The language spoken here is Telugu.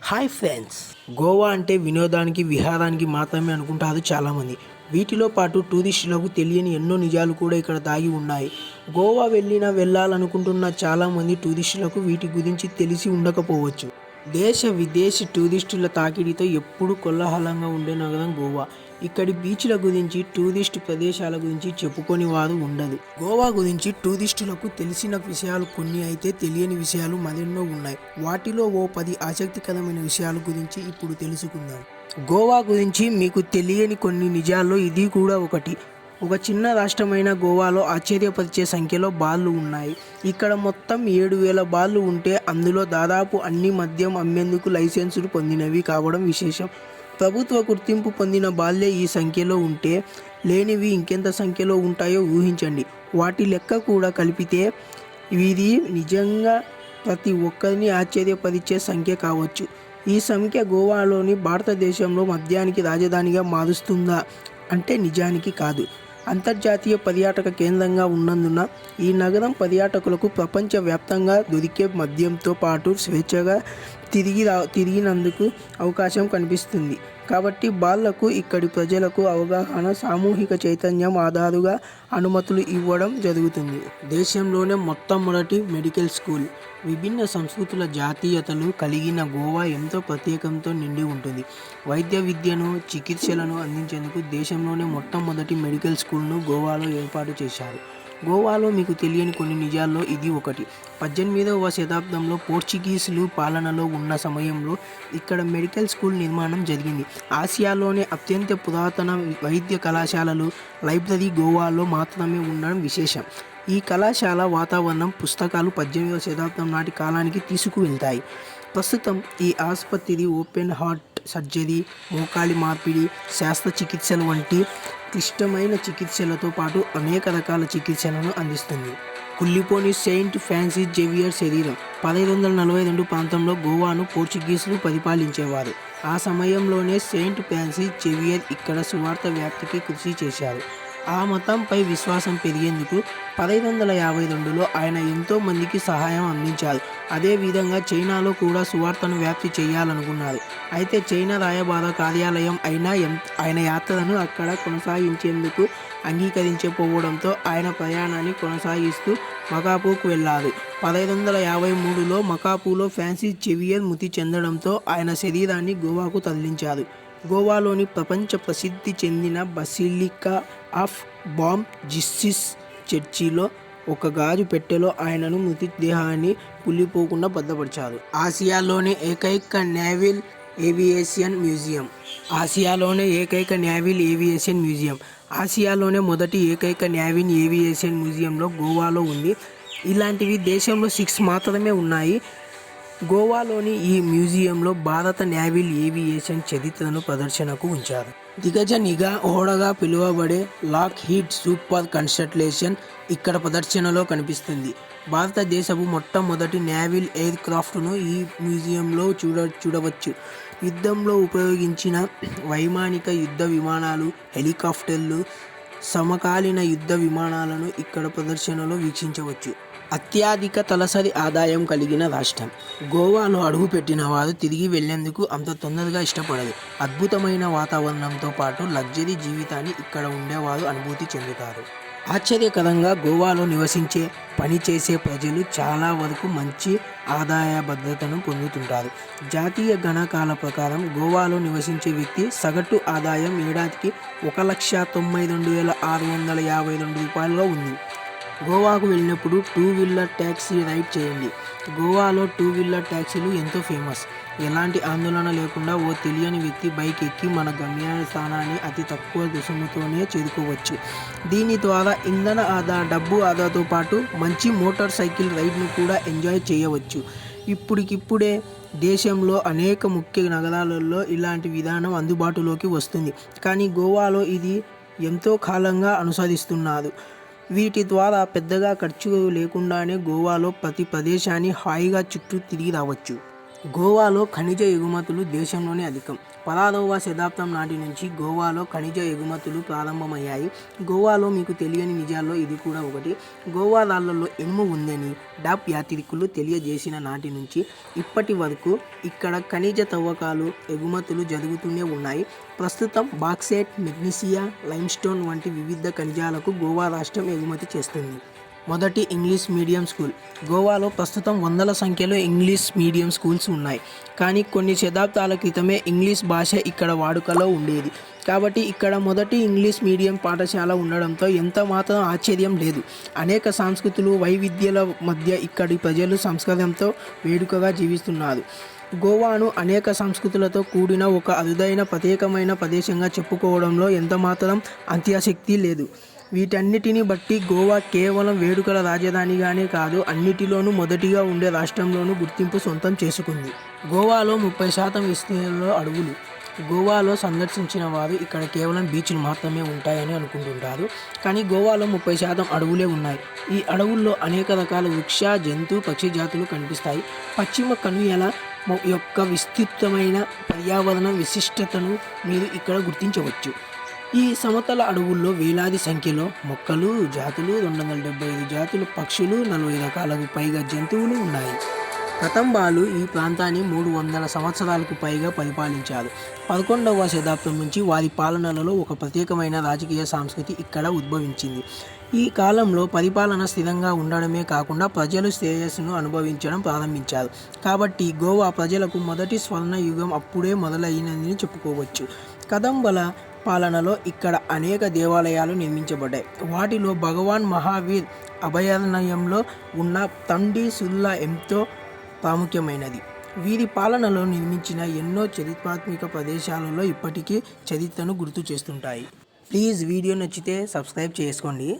హాయ్ ఫ్రెండ్స్, గోవా అంటే వినోదానికి విహారానికి మాత్రమే అనుకుంటారు చాలామంది. వీటిలో పాటు టూరిస్టులకు తెలియని ఎన్నో నిజాలు కూడా ఇక్కడ దాగి ఉన్నాయి. గోవా వెళ్ళాలనుకుంటున్న చాలామంది టూరిస్టులకు వీటి గురించి తెలిసి ఉండకపోవచ్చు. దేశ విదేశీ టూరిస్టుల తాకిడితో ఎప్పుడూ కోలాహలంగా ఉండే నగరం గోవా. ఇక్కడి బీచ్ల గురించి, టూరిస్ట్ ప్రదేశాల గురించి చెప్పుకొని వారు ఉండదు. గోవా గురించి టూరిస్టులకు తెలిసిన విషయాలు కొన్ని అయితే తెలియని విషయాలు మరెన్నో ఉన్నాయి. వాటిలో ఓ 10 ఆసక్తికరమైన విషయాల గురించి ఇప్పుడు తెలుసుకుందాం. గోవా గురించి మీకు తెలియని కొన్ని నిజాల్లో ఇది కూడా ఒకటి. ఒక చిన్న రాష్ట్రమైన గోవాలో ఆశ్చర్యపరిచే సంఖ్యలో బార్లు ఉన్నాయి. ఇక్కడ మొత్తం 7,000 బార్లు ఉంటే అందులో దాదాపు అన్ని మద్యం అమ్మేందుకు లైసెన్సులు పొందినవి కావడం విశేషం. ప్రభుత్వ గుర్తింపు పొందిన బార్లే ఈ సంఖ్యలో ఉంటే లేనివి ఇంకెంత సంఖ్యలో ఉంటాయో ఊహించండి. వాటి లెక్క కూడా కలిపితే ఇది నిజంగా ప్రతి ఒక్కరిని ఆశ్చర్యపరిచే సంఖ్య కావచ్చు. ఈ సంఖ్య గోవాలోని భారతదేశంలో మద్యానికి రాజధానిగా మారుస్తుందా అంటే నిజానికి కాదు. అంతర్జాతీయ పర్యాటక కేంద్రంగా ఉన్నందున ఈ నగరం పర్యాటకులకు ప్రపంచవ్యాప్తంగా దొరికే మద్యంతో పాటు స్వేచ్ఛగా తిరిగినందుకు అవకాశం కనిపిస్తుంది. కాబట్టి బార్లకు ఇక్కడి ప్రజలకు అవగాహన, సామూహిక చైతన్యం ఆధారుగా అనుమతులు ఇవ్వడం జరుగుతుంది. దేశంలోనే మొట్టమొదటి మెడికల్ స్కూల్. విభిన్న సంస్కృతుల జాతీయతలు కలిగిన గోవా ఎంతో ప్రత్యేకంతో నిండి ఉంటుంది. వైద్య విద్యను, చికిత్సలను అందించేందుకు దేశంలోనే మొట్టమొదటి మెడికల్ స్కూల్ను గోవాలో ఏర్పాటు చేశారు. గోవాలో మీకు తెలియని కొన్ని నిజాల్లో ఇది ఒకటి. 18వ శతాబ్దంలో పోర్చుగీసులు పాలనలో ఉన్న సమయంలో ఇక్కడ మెడికల్ స్కూల్ నిర్మాణం జరిగింది. ఆసియాలోనే అత్యంత పురాతన వైద్య కళాశాలలు, లైబ్రరీ గోవాలో మాత్రమే ఉండడం విశేషం. ఈ కళాశాల వాతావరణం, పుస్తకాలు 18వ శతాబ్దం నాటి కాలానికి తీసుకువెళ్తాయి. ప్రస్తుతం ఈ ఆసుపత్రి ఓపెన్ హార్ట్ సర్జరీ, మోకాలి మార్పిడి, శస్త్రచికిత్సలు వంటి క్లిష్టమైన చికిత్సలతో పాటు అనేక రకాల చికిత్సలను అందిస్తుంది. కుళ్ళిపోని సెయింట్ ఫ్రాన్సిస్ జేవియర్ శరీరం. 1542 ప్రాంతంలో గోవాను పోర్చుగీసులు పరిపాలించేవారు. ఆ సమయంలోనే సెయింట్ ఫ్రాన్సిస్ జేవియర్ ఇక్కడ సువార్త వ్యాప్తికి కృషి చేశారు. ఆ మతంపై విశ్వాసం పెరిగేందుకు 1552లో ఆయన ఎంతో మందికి సహాయం అందించారు. అదేవిధంగా చైనాలో కూడా సువార్తను వ్యాప్తి చేయాలనుకున్నారు. అయితే చైనా రాయబార కార్యాలయం ఆయన యాత్రను అక్కడ కొనసాగించేందుకు అంగీకరించకపోవడంతో ఆయన ప్రయాణాన్ని కొనసాగిస్తూ మకాపుకు వెళ్లారు. 1553లో మకాపులో ఫ్రాన్సిస్ జేవియర్ మృతి చెందడంతో ఆయన శరీరాన్ని గోవాకు తరలించారు. గోవాలోని ప్రపంచ ప్రసిద్ధి చెందిన బసిలికా ఆఫ్ బామ్ జీసస్ చర్చిలో ఒక గాజు పెట్టెలో ఆయనను మృతదేహాన్ని కుళ్ళిపోకుండా భద్రపరిచారు. ఆసియాలోనే ఏకైక నేవల్ ఏవియేషన్ మ్యూజియం. ఆసియాలోనే మొదటి ఏకైక నేవల్ ఏవియేషన్ మ్యూజియంలో గోవాలో ఉంది. ఇలాంటివి దేశంలో 6 మాత్రమే ఉన్నాయి. గోవాలోని ఈ మ్యూజియంలో భారత నేవల్ ఏవియేషన్ చరిత్రను ప్రదర్శనకు ఉంచారు. దిగ్గజ నిఘా హోడాగా పిలువబడే లాక్ హీడ్ సూపర్ కన్స్టలేషన్ ఇక్కడ ప్రదర్శనలో కనిపిస్తుంది. భారతదేశపు మొట్టమొదటి నేవల్ ఎయిర్ క్రాఫ్ట్ను ఈ మ్యూజియంలో చూడవచ్చు. యుద్ధంలో ఉపయోగించిన వైమానిక యుద్ధ విమానాలు, హెలికాప్టర్లు, సమకాలీన యుద్ధ విమానాలను ఇక్కడ ప్రదర్శనలో వీక్షించవచ్చు. అత్యధిక తలసరి ఆదాయం కలిగిన రాష్ట్రం. గోవాలో అడుగుపెట్టిన వారు తిరిగి వెళ్లేందుకు అంత తొందరగా ఇష్టపడరు. అద్భుతమైన వాతావరణంతో పాటు లగ్జరీ జీవితాన్ని ఇక్కడ ఉండేవారు అనుభూతి చెందుతారు. ఆశ్చర్యకరంగా గోవాలో నివసించే, పనిచేసే ప్రజలు చాలా వరకు మంచి ఆదాయ భద్రతను పొందుతుంటారు. జాతీయ గణాంకాల ప్రకారం గోవాలో నివసించే వ్యక్తి సగటు ఆదాయం ఏడాదికి 1,92,652 రూపాయలుగా ఉంది. గోవాకు వెళ్ళినప్పుడు 2 వీలర్ ట్యాక్సీ రైడ్ చేయండి. గోవాలో 2 వీలర్ ట్యాక్సీలు ఎంతో ఫేమస్. ఎలాంటి ఆందోళన లేకుండా ఓ తెలియని వ్యక్తి బైక్ ఎక్కి మన గమ్యస్థానాన్ని అతి తక్కువ రుసుముతోనే చేరుకోవచ్చు. దీని ద్వారా ఇంధన ఆదా, డబ్బు ఆదాతో పాటు మంచి మోటార్ సైకిల్ రైడ్ను కూడా ఎంజాయ్ చేయవచ్చు. ఇప్పుడిప్పుడే దేశంలో అనేక ముఖ్య నగరాలలో ఇలాంటి విధానం అందుబాటులోకి వస్తుంది. కానీ గోవాలో ఇది ఎంతో కాలంగా అనుసరిస్తున్నారు. వీటి ద్వారా పెద్దగా ఖర్చు లేకుండానే గోవాలో ప్రతి ప్రదేశాన్ని హాయిగా చుట్టూ తిరిగి రావచ్చు. గోవాలో ఖనిజ ఎగుమతులు దేశంలోనే అధికం. 16వ శతాబ్దం నాటి నుంచి గోవాలో ఖనిజ ఎగుమతులు ప్రారంభమయ్యాయి. గోవాలో మీకు తెలియని నిజాల్లో ఇది కూడా ఒకటి. గోవా రాళ్లలో ఇనుము ఉందని డాప్ యాత్రికులు తెలియజేసిన నాటి నుంచి ఇప్పటి వరకు ఇక్కడ ఖనిజ తవ్వకాలు, ఎగుమతులు జరుగుతూనే ఉన్నాయి. ప్రస్తుతం బాక్సైట్, మెగ్నీషియా, లైమ్స్టోన్ వంటి వివిధ ఖనిజాలకు గోవా రాష్ట్రం ఎగుమతి చేస్తుంది. మొదటి ఇంగ్లీష్ మీడియం స్కూల్. గోవాలో ప్రస్తుతం వందల సంఖ్యలో ఇంగ్లీష్ మీడియం స్కూల్స్ ఉన్నాయి. కానీ కొన్ని శతాబ్దాల క్రితమే ఇంగ్లీష్ భాష ఇక్కడ వాడుకలో ఉండేది. కాబట్టి ఇక్కడ మొదటి ఇంగ్లీష్ మీడియం పాఠశాల ఉండడంతో ఎంత మాత్రం ఆశ్చర్యం లేదు. అనేక సంస్కృతులు, వైవిధ్యాల మధ్య ఇక్కడి ప్రజలు సంస్కారంతో వేడుకగా జీవిస్తున్నారు. గోవాను అనేక సంస్కృతులతో కూడిన ఒక అరుదైన ప్రత్యేకమైన ప్రదేశంగా చెప్పుకోవడంలో ఎంతమాత్రం అత్యాసక్తి లేదు. వీటన్నిటిని బట్టి గోవా కేవలం వేడుకల రాజధానిగానే కాదు, అన్నిటిలోనూ మొదటిగా ఉండే రాష్ట్రంలోనూ గుర్తింపు సొంతం చేసుకుంది. గోవాలో 30% విస్తీర్ణంలో అడవులు. గోవాలో సందర్శించిన వారు ఇక్కడ కేవలం బీచ్లు మాత్రమే ఉంటాయని అనుకుంటుంటారు. కానీ గోవాలో 30% అడవులే ఉన్నాయి. ఈ అడవుల్లో అనేక రకాల వృక్ష, జంతు, పక్షి జాతులు కనిపిస్తాయి. పశ్చిమ కనుయల యొక్క విస్తృతమైన పర్యావరణ విశిష్టతను మీరు ఇక్కడ గుర్తించవచ్చు. ఈ సమతల అడవుల్లో వేలాది సంఖ్యలో మొక్కలు, జాతులు, 275 జాతులు పక్షులు, 40 రకాలకు పైగా జంతువులు ఉన్నాయి. కతంబాలు ఈ ప్రాంతాన్ని 300 సంవత్సరాలకు పైగా పరిపాలించారు. 11వ శతాబ్దం నుంచి వారి పాలనలో ఒక ప్రత్యేకమైన రాజకీయ సంస్కృతి ఇక్కడ ఉద్భవించింది. ఈ కాలంలో పరిపాలన స్థిరంగా ఉండడమే కాకుండా ప్రజలు శ్రేయస్సును అనుభవించడం ప్రారంభించారు. కాబట్టి గోవా ప్రజలకు మొదటి స్వర్ణ యుగం అప్పుడే మొదలైనదని చెప్పుకోవచ్చు. కదంబల పాలనలో ఇక్కడ అనేక దేవాలయాలు నిర్మించబడ్డాయి. వాటిలో భగవాన్ మహావీర్ అభయారణ్యంలో ఉన్న తండి సుల్లా ఎంతో ప్రాముఖ్యమైనది. వీరి పాలనలో నిర్మించిన ఎన్నో చరిత్రాత్మక ప్రదేశాలలో ఇప్పటికీ చరిత్రను గుర్తు చేస్తుంటాయి. ప్లీజ్ వీడియో నచ్చితే సబ్స్క్రైబ్ చేసుకోండి.